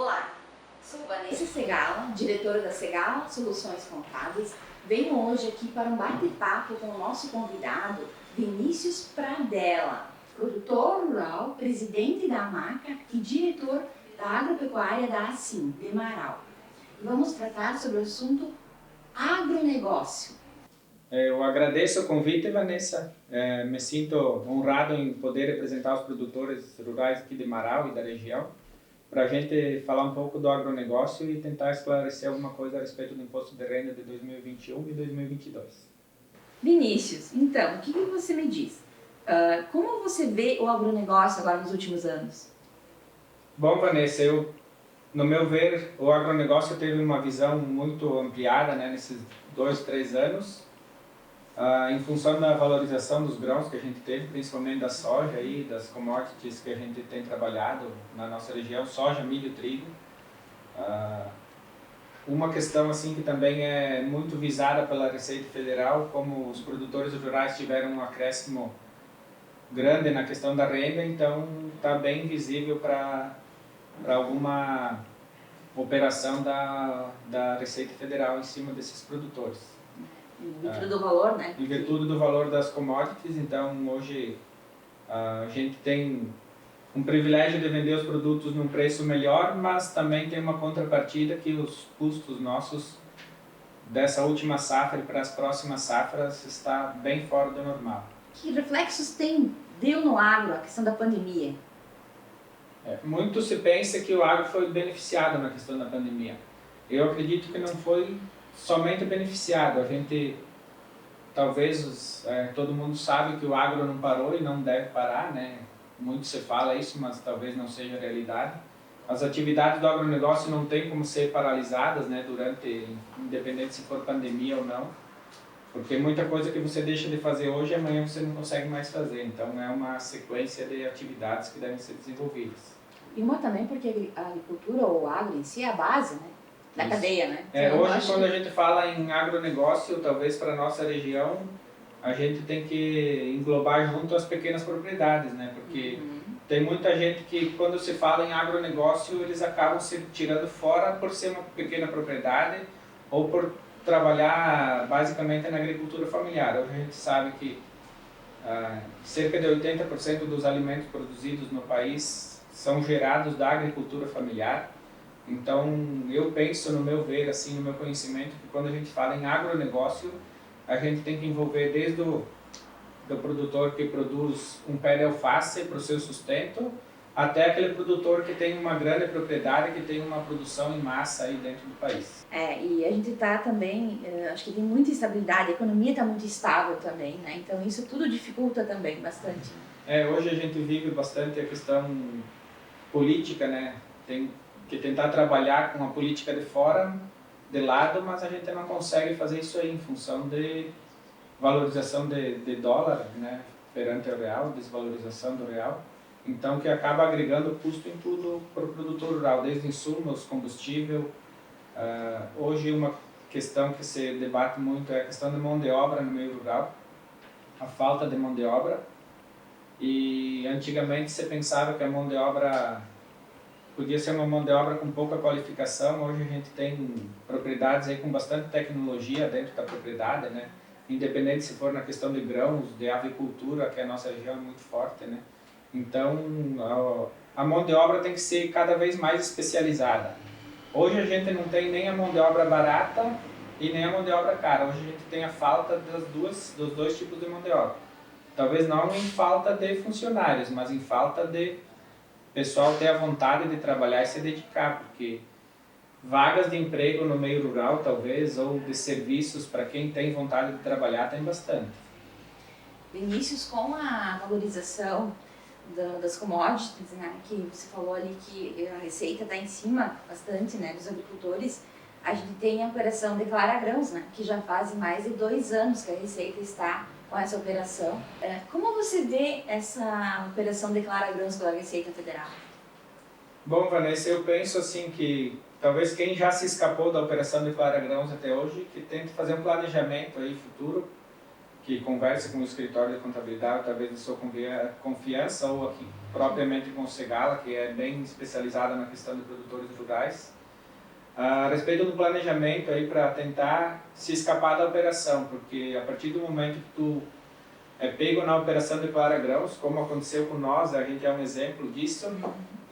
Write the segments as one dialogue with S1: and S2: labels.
S1: Olá, sou Vanessa Segala, diretora da Segala Soluções Contábeis. Venho hoje aqui para um bate-papo com o nosso convidado, Vinícius Pradella, produtor rural, presidente da AMACA e diretor da agropecuária da Assim, de Marau. E vamos tratar sobre o assunto agronegócio.
S2: Eu agradeço o convite, Vanessa. Me sinto honrado em poder representar os produtores rurais aqui de Marau e da região, para a gente falar um pouco do agronegócio e tentar esclarecer alguma coisa a respeito do imposto de renda de 2021 e 2022.
S1: Vinícius, então, o que você me diz? Como você vê o agronegócio agora nos últimos anos?
S2: Bom, Vanessa, no meu ver, o agronegócio teve uma visão muito ampliada, né, nesses 2, 3 anos, em função da valorização dos grãos que a gente teve, principalmente da soja e das commodities que a gente tem trabalhado na nossa região, soja, milho, trigo. Uma questão assim que também é muito visada pela Receita Federal, como os produtores rurais tiveram um acréscimo grande na questão da renda, então está bem visível para alguma operação da Receita Federal em cima desses produtores.
S1: Em virtude do valor, né?
S2: Em virtude do valor das commodities, então hoje a gente tem um privilégio de vender os produtos num preço melhor, mas também tem uma contrapartida que os custos nossos dessa última safra e para as próximas safras está bem fora do normal.
S1: Que reflexos deu no agro a questão da pandemia?
S2: Muito se pensa que o agro foi beneficiado na questão da pandemia. Eu acredito que não foi somente beneficiado. A gente, talvez, todo mundo sabe que o agro não parou e não deve parar, né? Muito se fala isso, mas talvez não seja realidade. As atividades do agronegócio não têm como ser paralisadas, né, independente se for pandemia ou não, porque muita coisa que você deixa de fazer hoje, amanhã você não consegue mais fazer. Então é uma sequência de atividades que devem ser desenvolvidas.
S1: E uma também porque a agricultura ou o agro em si é a base, né, da cadeia, né?
S2: Hoje, quando a gente fala em agronegócio, talvez para a nossa região, a gente tem que englobar junto as pequenas propriedades, né? Porque tem muita gente que, quando se fala em agronegócio, eles acabam se tirando fora por ser uma pequena propriedade ou por trabalhar basicamente na agricultura familiar. Hoje a gente sabe que cerca de 80% dos alimentos produzidos no país são gerados da agricultura familiar. Então, eu penso, no meu ver, assim, no meu conhecimento, que quando a gente fala em agronegócio, a gente tem que envolver desde do produtor que produz um pé de alface para o seu sustento, até aquele produtor que tem uma grande propriedade, que tem uma produção em massa aí dentro do país.
S1: E a gente está também, acho que tem muita instabilidade, a economia está muito estável também, né? Então isso tudo dificulta também bastante.
S2: Hoje a gente vive bastante a questão política, né? Tem que tentar trabalhar com a política de fora, de lado, mas a gente não consegue fazer isso aí em função de valorização de dólar, né, perante o real, desvalorização do real. Então, que acaba agregando custo em tudo para o produtor rural, desde insumos, combustível. Hoje, uma questão que se debate muito é a questão da mão de obra no meio rural, a falta de mão de obra. E antigamente se pensava que a mão de obra podia ser uma mão de obra com pouca qualificação. Hoje a gente tem propriedades aí com bastante tecnologia dentro da propriedade, né? Independente se for na questão de grãos, de avicultura, que a nossa região é muito forte, né? Então, a mão de obra tem que ser cada vez mais especializada. Hoje a gente não tem nem a mão de obra barata e nem a mão de obra cara. Hoje a gente tem a falta dos dois tipos de mão de obra. Talvez não em falta de funcionários, mas em falta de pessoal ter a vontade de trabalhar e se dedicar, porque vagas de emprego no meio rural, talvez, ou de serviços para quem tem vontade de trabalhar, tem bastante.
S1: Vinícius, com a valorização das commodities, né, que você falou ali que a receita está em cima bastante, né, dos agricultores, a gente tem a operação Declara Grãos, né, que já faz mais de 2 anos que a Receita está com essa operação. Como você vê essa operação Declara Grãos pela Receita Federal?
S2: Bom, Vanessa, eu penso assim que talvez quem já se escapou da operação Declara Grãos até hoje, que tente fazer um planejamento aí futuro que converse com o escritório de contabilidade, talvez de sua confiança, ou aqui propriamente com o Segala, que é bem especializada na questão de produtores rurais, a respeito do planejamento aí para tentar se escapar da operação, porque a partir do momento que tu é pego na operação de declara grãos, como aconteceu com nós, a gente é um exemplo disso,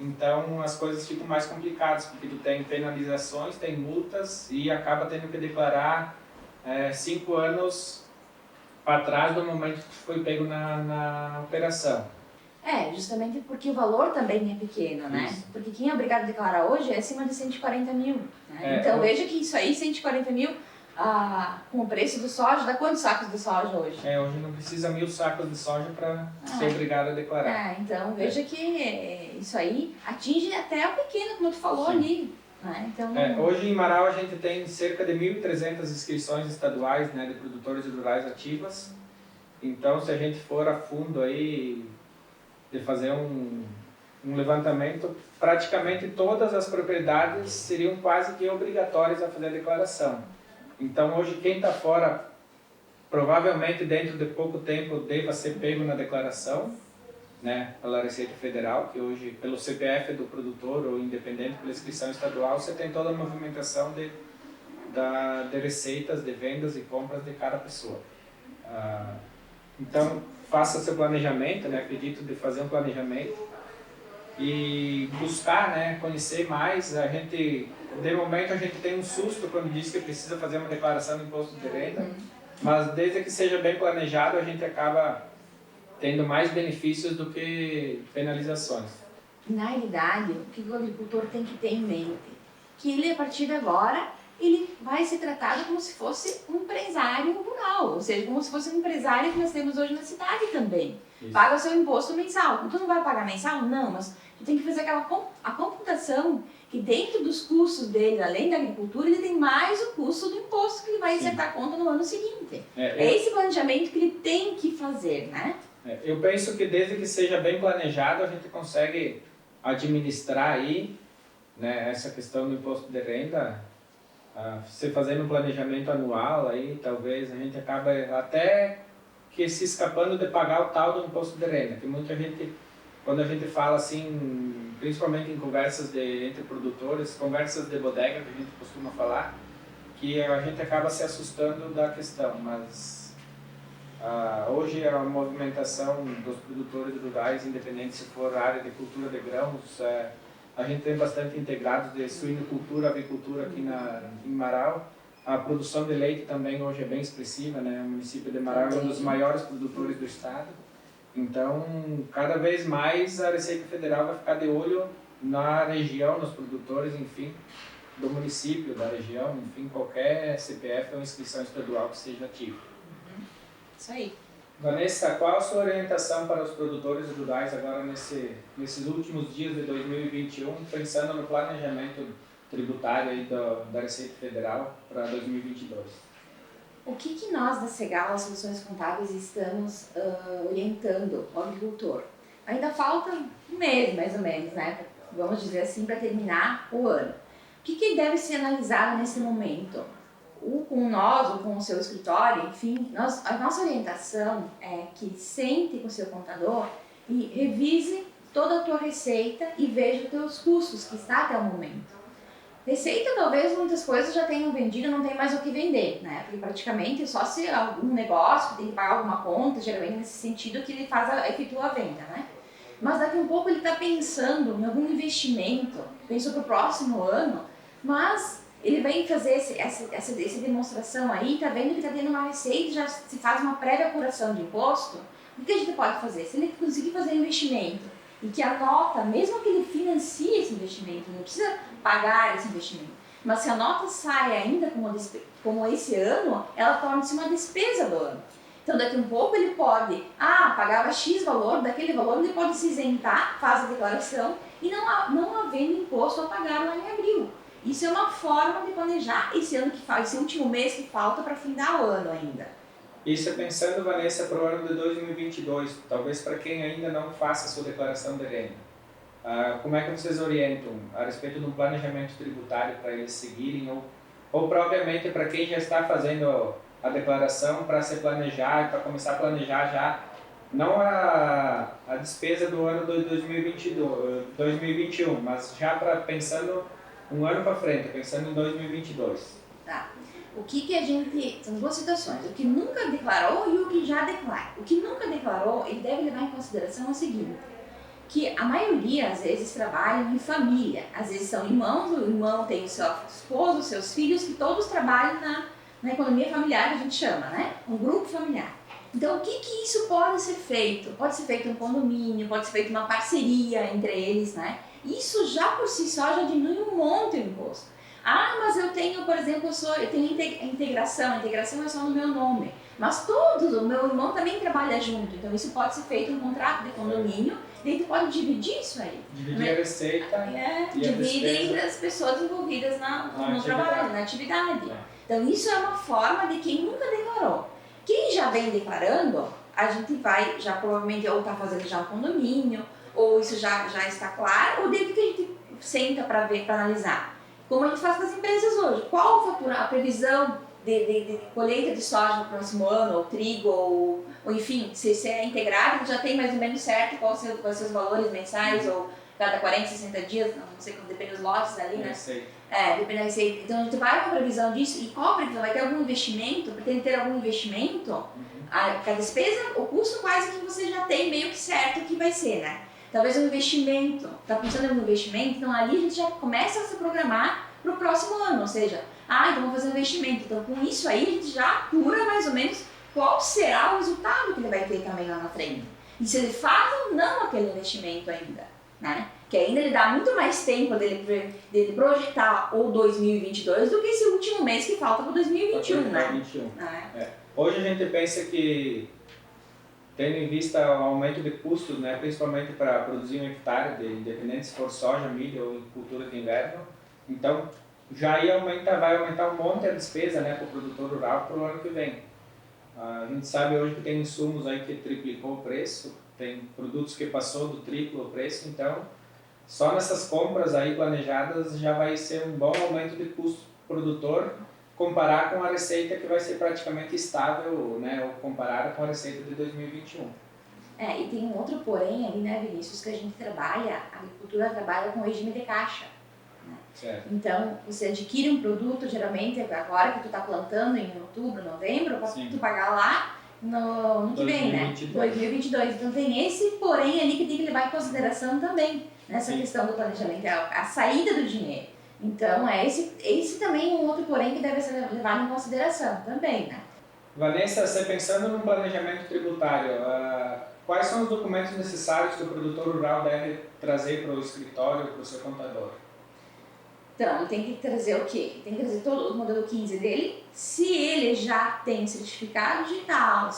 S2: então as coisas ficam mais complicadas, porque tu tem penalizações, tem multas e acaba tendo que declarar 5 anos para trás do momento que foi pego na operação.
S1: Justamente porque o valor também é pequeno, né?
S2: Isso.
S1: Porque quem é obrigado a declarar hoje é acima de 140 mil. Né? Então veja que isso aí, 140 mil, com o preço do soja, dá quantos sacos de soja hoje?
S2: Hoje não precisa 1.000 sacos de soja para ser obrigado a declarar.
S1: Então veja que isso aí atinge até o pequeno, como tu falou ali. Né? Então,
S2: hoje em Marau a gente tem cerca de 1.300 inscrições estaduais, né, de produtores rurais ativas. Então se a gente for a fundo aí de fazer um levantamento, praticamente todas as propriedades seriam quase que obrigatórias a fazer a declaração. Então hoje quem está fora, provavelmente dentro de pouco tempo deva ser pego na declaração, né, pela Receita Federal, que hoje pelo CPF do produtor ou independente pela inscrição estadual, você tem toda a movimentação de receitas, de vendas e compras de cada pessoa. Então faça seu planejamento, né, acredito de fazer um planejamento e buscar, né, conhecer mais. A gente, de momento a gente tem um susto quando diz que precisa fazer uma declaração de imposto de renda, mas desde que seja bem planejado a gente acaba tendo mais benefícios do que penalizações.
S1: Na realidade, o que o agricultor tem que ter em mente? Que ele, a partir de agora, ele vai ser tratado como se fosse um empresário rural, ou seja, como se fosse um empresário que nós temos hoje na cidade também. Isso. Paga o seu imposto mensal. Tu não vai pagar mensal? Não, mas tu tem que fazer a computação que dentro dos custos dele, além da agricultura, ele tem mais o custo do imposto que ele vai acertar a conta no ano seguinte. É esse planejamento que ele tem que fazer, né?
S2: Eu penso que desde que seja bem planejado, a gente consegue administrar aí, né, essa questão do imposto de renda. Você fazendo um planejamento anual, aí talvez a gente acabe até que se escapando de pagar o tal do imposto de renda, que muita gente, quando a gente fala assim, principalmente em conversas entre produtores, conversas de bodega que a gente costuma falar, que a gente acaba se assustando da questão, mas hoje a movimentação dos produtores rurais, independente se for área de cultura de grãos, a gente tem bastante integrados de suinocultura, avicultura aqui em Marau. A produção de leite também hoje é bem expressiva, né? O município de Marau é um dos maiores produtores do estado. Então, cada vez mais a Receita Federal vai ficar de olho na região, nos produtores, enfim, do município, da região, enfim, qualquer CPF ou inscrição estadual que seja ativa.
S1: Isso aí.
S2: Vanessa, qual a sua orientação para os produtores rurais agora nesses últimos dias de 2021, pensando no planejamento tributário aí da Receita Federal para 2022?
S1: O que nós da Segala Soluções Contábeis estamos orientando o agricultor? Ainda falta um mês, mais ou menos, né? Vamos dizer assim, para terminar o ano. O que deve ser analisado nesse momento? Com nós ou com o seu escritório, enfim, a nossa orientação é que sente com o seu contador e revise toda a tua receita e veja os teus custos que está até o momento. Receita, talvez muitas coisas já tenham vendido, não tem mais o que vender, né? Porque praticamente só se algum negócio tem que pagar alguma conta, geralmente nesse sentido que ele efetua a venda, né? Mas daqui a um pouco ele está pensando em algum investimento, pensou para o próximo ano, mas ele vem fazer essa demonstração aí, tá vendo que está tendo uma receita, já se faz uma prévia apuração de imposto. O que a gente pode fazer? Se ele conseguir fazer investimento e que a nota, mesmo que ele financie esse investimento, não precisa pagar esse investimento, mas se a nota sai ainda como esse ano, ela torna-se uma despesa do ano. Então daqui a um pouco ele pode, pagava X valor, daquele valor ele pode se isentar, faz a declaração e não havendo imposto a pagar lá em abril. Isso é uma forma de planejar esse último mês que falta para findar o ano ainda.
S2: Isso é pensando, Vanessa, para o ano de 2022, talvez para quem ainda não faça a sua declaração de renda. Como é que vocês orientam a respeito de um planejamento tributário para eles seguirem ou propriamente para quem já está fazendo a declaração para se planejar, para começar a planejar já, não a despesa do ano de 2021, mas já pensando um ano para frente, pensando em 2022.
S1: Tá. O que a gente... São duas situações, o que nunca declarou e o que já declara. O que nunca declarou, ele deve levar em consideração o seguinte, que a maioria, às vezes, trabalham em família. Às vezes são irmãos, o irmão tem o seu esposo, os seus filhos, que todos trabalham na economia familiar, que a gente chama, né? Um grupo familiar. Então, o que isso pode ser feito? Pode ser feito um condomínio, pode ser feito uma parceria entre eles, né? Isso já por si só já diminui um monte o imposto. Ah, mas eu tenho, por exemplo, eu tenho integração, a integração é só no meu nome. Mas todos, o meu irmão também trabalha junto, então isso pode ser feito um contrato de condomínio, e tu pode dividir isso aí.
S2: Dividir a receita
S1: divide entre as pessoas envolvidas no trabalho, na atividade. Então isso é uma forma de quem nunca declarou. Quem já vem declarando, a gente vai já provavelmente ou está fazendo já um condomínio, ou isso já está claro, ou desde que a gente senta para ver, para analisar. Como a gente faz com as empresas hoje. Qual a previsão de colheita de soja no próximo ano, ou trigo, ou enfim, se é integrado, já tem mais ou menos certo quais são os valores mensais, ou cada 40, 60 dias, não sei como, depende dos lotes ali, né? Depende da receita. Então a gente vai com a previsão disso, e qual a previsão? Vai ter algum investimento? Pretende ter algum investimento? A despesa, o custo quase que você já tem meio que certo que vai ser, né? Talvez um investimento, está pensando em um investimento, então ali a gente já começa a se programar para o próximo ano, ou seja, então vamos fazer um investimento. Então com isso aí a gente já apura mais ou menos qual será o resultado que ele vai ter também lá na frente. E se ele faz ou não aquele investimento ainda, né? Que ainda ele dá muito mais tempo dele projetar o 2022 do que esse último mês que falta para o 2021, né?
S2: Hoje a gente pensa que, tendo em vista o aumento de custos, né, principalmente para produzir um hectare, independente se for soja, milho ou cultura de inverno, então já vai aumentar um monte a despesa, né, para o produtor rural para o ano que vem. A gente sabe hoje que tem insumos aí que triplicou o preço, tem produtos que passou do triplo o preço, então só nessas compras aí planejadas já vai ser um bom aumento de custo para o produtor, comparar com a receita que vai ser praticamente estável, né, ou comparada com a receita de 2021.
S1: E tem um outro porém ali, né, Vinícius, que a gente a agricultura trabalha com regime de caixa. Né?
S2: Certo.
S1: Então, você adquire um produto, geralmente, agora que tu está plantando em outubro, novembro, para tu pagar lá no que vem, né? 2022. Então tem esse porém ali que tem que levar em consideração também, nessa questão do planejamento, a saída do dinheiro. Então, esse também é um outro porém que deve ser levado em consideração também, né?
S2: Vanessa, você pensando no planejamento tributário, quais são os documentos necessários que o produtor rural deve trazer para o escritório, para o seu contador?
S1: Então, ele tem que trazer o quê? Ele tem que trazer todo o modelo 15 dele, se ele já tem certificado digital,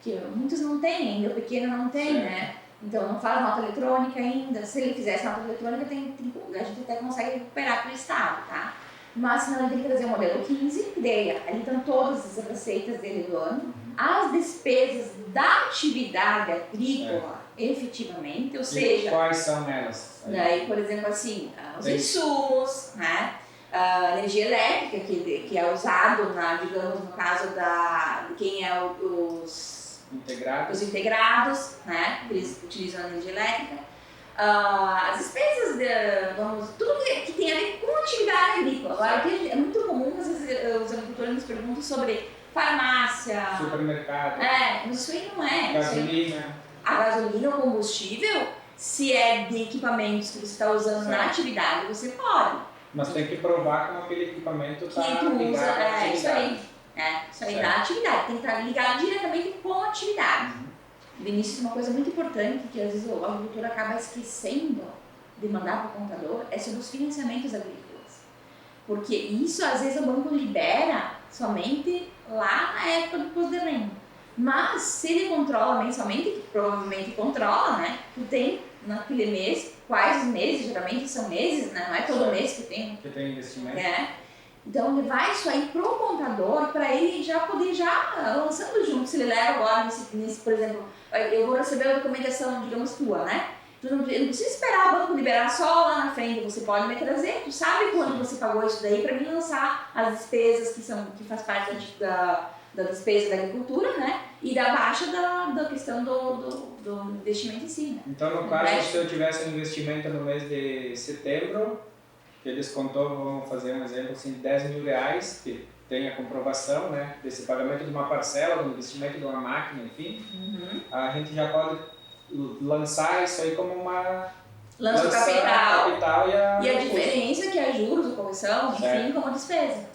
S1: que muitos não têm ainda, o pequeno não tem, né? Então não faz nota eletrônica ainda. Se ele fizesse nota eletrônica, a gente até consegue recuperar para o Estado, tá? Mas senão ele tem que trazer o modelo 15, que daí ali estão todas as receitas dele do ano, as despesas da atividade agrícola, efetivamente, ou seja...
S2: E quais são elas?
S1: Daí, por exemplo, assim, os insumos, né? A energia elétrica, que é usado, digamos, no caso de quem é os integrados, né? Eles utilizam a energia elétrica. As despesas, tudo que tem a ver com atividade agrícola. Agora, é muito comum, às vezes, os agricultores nos perguntam sobre farmácia,
S2: supermercado.
S1: Mas isso aí não é.
S2: Gasolina.
S1: A gasolina, o combustível, se é de equipamentos que você está usando na atividade, você pode.
S2: Mas tem que provar como aquele equipamento está ligado à atividade.
S1: Isso aí da atividade, tem que estar ligado diretamente com a atividade. Vinícius, uma coisa muito importante que às vezes o agricultor acaba esquecendo de mandar para o contador é sobre os financiamentos agrícolas. Porque isso às vezes o banco libera somente lá na época do imposto de renda. Mas se ele controla mensalmente, que provavelmente controla, né? Tu tem naquele mês, quais os meses, geralmente são meses, né? Não é todo mês que tem
S2: investimento.
S1: Então levar isso aí pro contador para ele já poder lançando junto. Se ele leva agora nesse, por exemplo, eu vou receber a documentação, digamos, tua, né? Tu não precisa esperar o banco liberar só lá na frente, você pode me trazer, tu sabe quando você pagou isso daí para mim lançar as despesas que faz parte da despesa da agricultura, né? E da baixa da questão do investimento em si, né?
S2: Então, no caso, se eu tivesse um investimento no mês de setembro, que eles contou, vamos fazer um exemplo assim, de 10 mil reais, que tem a comprovação, né, desse pagamento de uma parcela, do investimento de uma máquina, enfim, a gente já pode lançar isso aí como uma...
S1: Lança o capital
S2: e a
S1: diferença que é juros ou correção,
S2: certo.
S1: enfim, como despesa.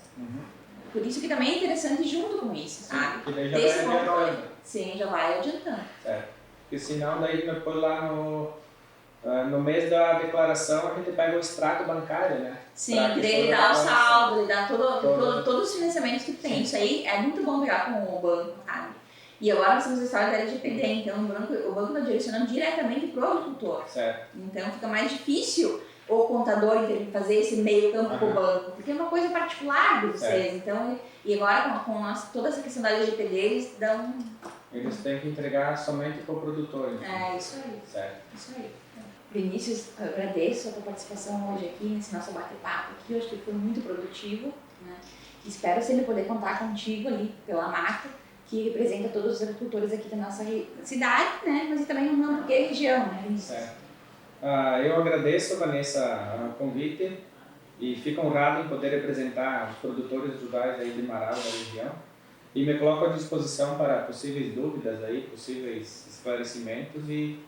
S1: Por isso que também é interessante junto com isso, sabe?
S2: Que daí já
S1: Desse
S2: vai adiantando.
S1: Sim, já vai adiantando.
S2: Certo. Porque senão daí depois lá no mês da declaração a gente pega o extrato bancário, né?
S1: Sim, ele dá o saldo, ele dá todos os financiamentos que tem. Sim. Isso aí é muito bom pegar com o banco, sabe? E agora nós temos a história da LGPD, então o banco está direcionando diretamente para o agricultor.
S2: Certo.
S1: Então fica mais difícil o contador ter que fazer esse meio campo com o banco, porque é uma coisa particular de vocês. Então, e agora com toda essa questão da LGPD, eles dão...
S2: Eles têm que entregar somente para o produtor. Então.
S1: É, isso aí.
S2: Certo.
S1: Isso aí. Vinícius, eu agradeço a tua participação hoje aqui, nesse nosso bate-papo aqui. Eu acho que foi muito produtivo, né? Espero sempre poder contar contigo ali pela marca, que representa todos os agricultores aqui da nossa cidade, né? Mas também não porque é região, né, Vinícius?
S2: Certo. Eu agradeço, Vanessa, o convite e fico honrado em poder representar os produtores rurais aí de Marau, da região, e me coloco à disposição para possíveis dúvidas aí, possíveis esclarecimentos, e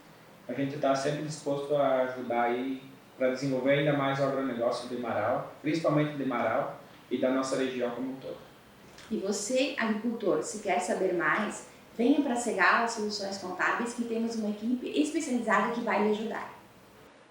S2: a gente está sempre disposto a ajudar aí para desenvolver ainda mais o agronegócio de Marau, principalmente de Marau e da nossa região como um todo.
S1: E você, agricultor, se quer saber mais, venha para a Segal Soluções Contábeis, que temos uma equipe especializada que vai lhe ajudar.